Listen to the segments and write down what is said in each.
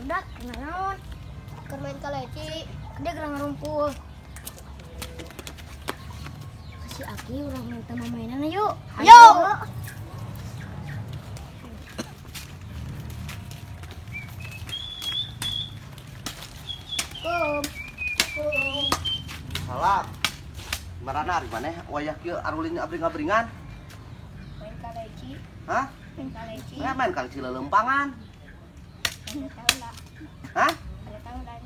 Udah, naon? Keur main kaleci, dia gerang rumpul. Si Aki urang minta mainan yuk. Ayo. Salam. Marana di mana? Wayah kieu arulin abring-abringan. Main kaleci. Hah? Main kaleci. Main kaleci lelempangan. Ada tahu lah. Hah? Ada tahu lah.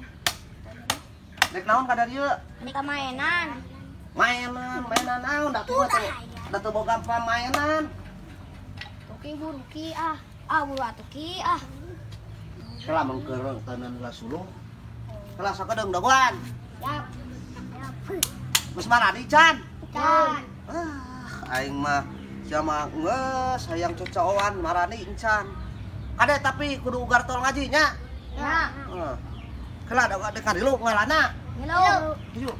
Dek naon kadar ieu? Ini ka mainan. Mainan naon da tuh teu boga pamainan. Tuki buru ki ah. Ah buru atuh ki ah. Kela mengkeureuh teuneun heula sulung. Kela sakedeung dagoan. Yap. Geus marani can. Can. Aing mah sia mah geus hayang cocokan marani encan. Kade tapi kudu ugar tol ngaji nya. Ya. Kela da dek kadilu ngalana. Halo. Yuk.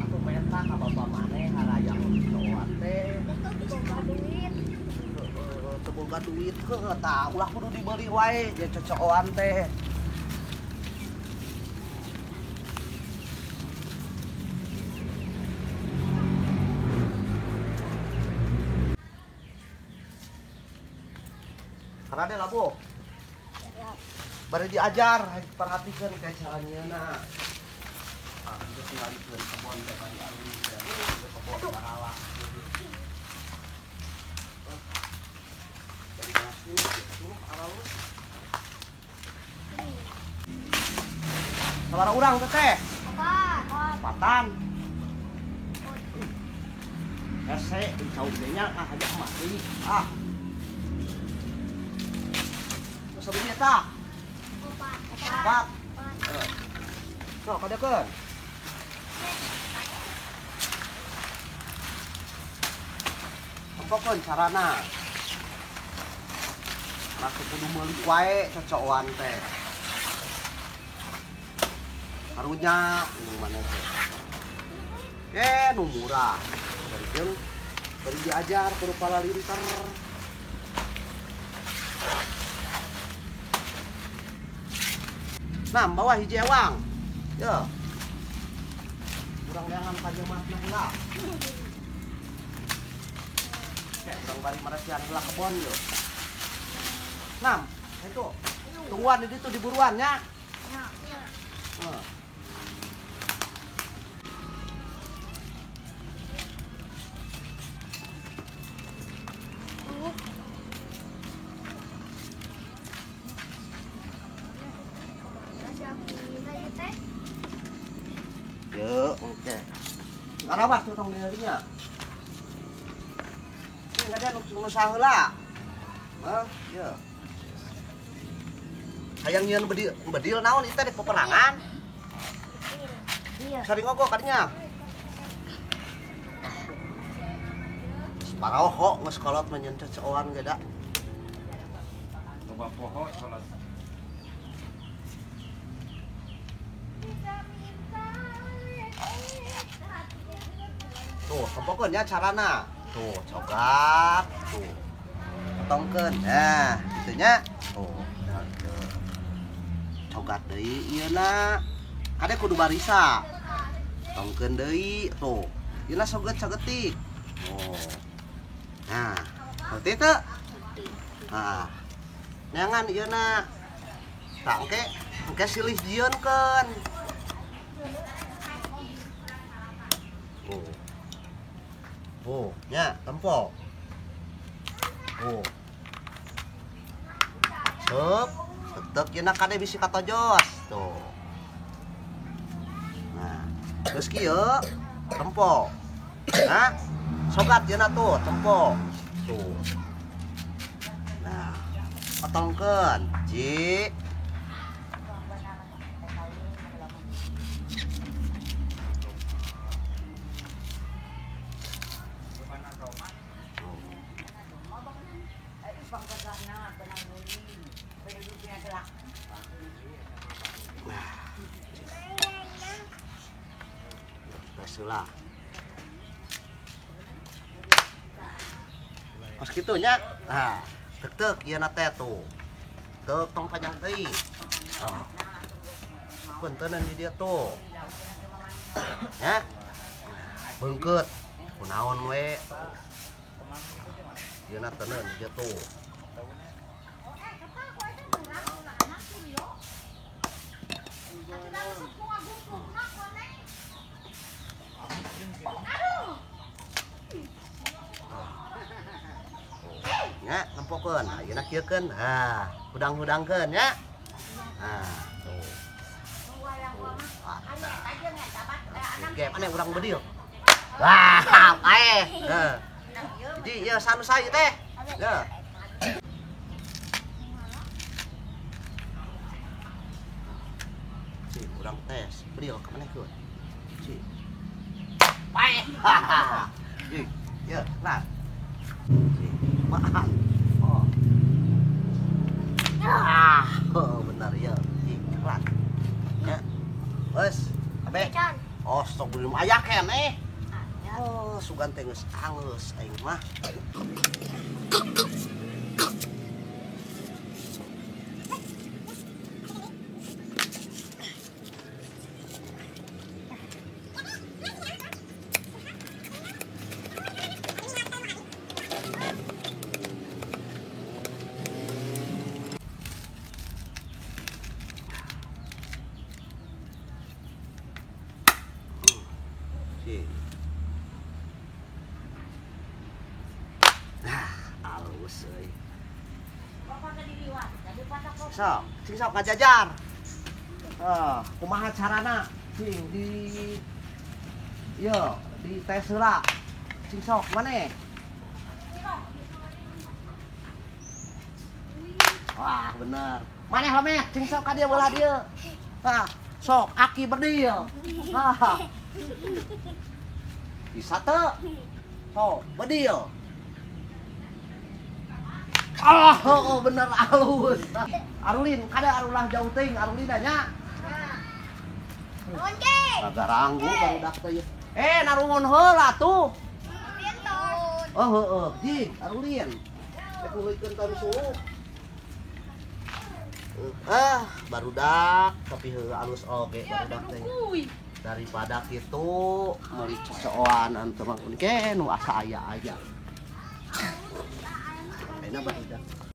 Aku minta ka bapak maneh harayang cocokan teh. Teu boga duit heuh tah ulah kudu dibeli wae je cocokan teh. Karena lah bu, bari diajar, perhatikan kayak caranya nah. Itu tinggal di kebun dari alun dari kebun baralah. Dari nasi, suruh aralus. Sabaraha urang teh? Patan. Hese, caugenya aja mati. Sabaraha tah? Opat. Sok kadekeun. Pokoknya carana. Langsung kudu meuli wae cocokan teh. Karunya nu maneh teh. Nu murah. Bari bari diajar kudu pala linter. Nah, bawa hiji ewang. Yo. Urang leangan ka jemaatna heula. Urang bari marasian heula kebon yo. Nam, itu. Tungguan di ditu di buruan nya. Yo, oke. Ngarawas tuh tong dirinya. Ini enggak ada nu saheula. Hah? Yo. Hayang nyieun bedil naon ieu teh di peperangan? Iya. Sari ngogok kadinya. Paraoho geus kolot menyeun cocokan ge da. Loba poho salat. Tuh, Pokoknya carana. Tuh, cogat. Tuh. Potongkeun. Nah, kitu nya. Tuh. Cogat deui ieuna. Kade kudu barisa. Potongkeun deui. Tuh. Ieuna soget-sogetik. Oh. Nah, ngerti teu? Nah. Neangan ieuna. Tah engke silih jieunkeun. Oh, nya, tempo. Oh. Cep, tetep yeuna kade bisi katojos. Tuh. Nah, terus kieu tempo. Nah, sogat yeuna tuh, tempo. Tuh. Nah, potongkeun. Ji. Lah. Pas kitunya. Nah, Tek ieu na teh tuh. Tek tong panjang teuing. Puntenan di dia tuh. Ya. Beungkeut. Kunaon we. Ieu na teuneun dia tuh. Ya, nempokeun. Ayeuna kieukeun. Hudang-hudangkeun ya. Tuh. Oke, mana urang bedil? Wah, kae. Jadi ya sanu saya teh. Ya. Si urang tes bedil ka mana keun? Si. Pae. Ya, nah. Maaf. Benar ya. Iklan. Ya. Wes, abe. Oh, sok belum aya keneh. Oh, sugan teh geus angeus aing mah. Alus euy. Sing sok ngajajar. Kumaha carana sing di di tes heula. Sing sok maneh? Wah, bener. Maneh lemeh sing sok ka dieu belah dieu. Sok aki berdil. Bisa teu? Sok berdil. Bener alus. Arulin, kada arulah jauh ting, Arulin nya. Nuhun Ki. Garanggu barudak teh. Narungun heula tuh. Pinton. Heueuh, ji, Arulin. Teh kulikeun taru suruh. Barudak tapi heueuh alus oge barudak teh. Daripada kitu meuli cocoan antu mah ke nu asa aya aja. Ayeuna barudak.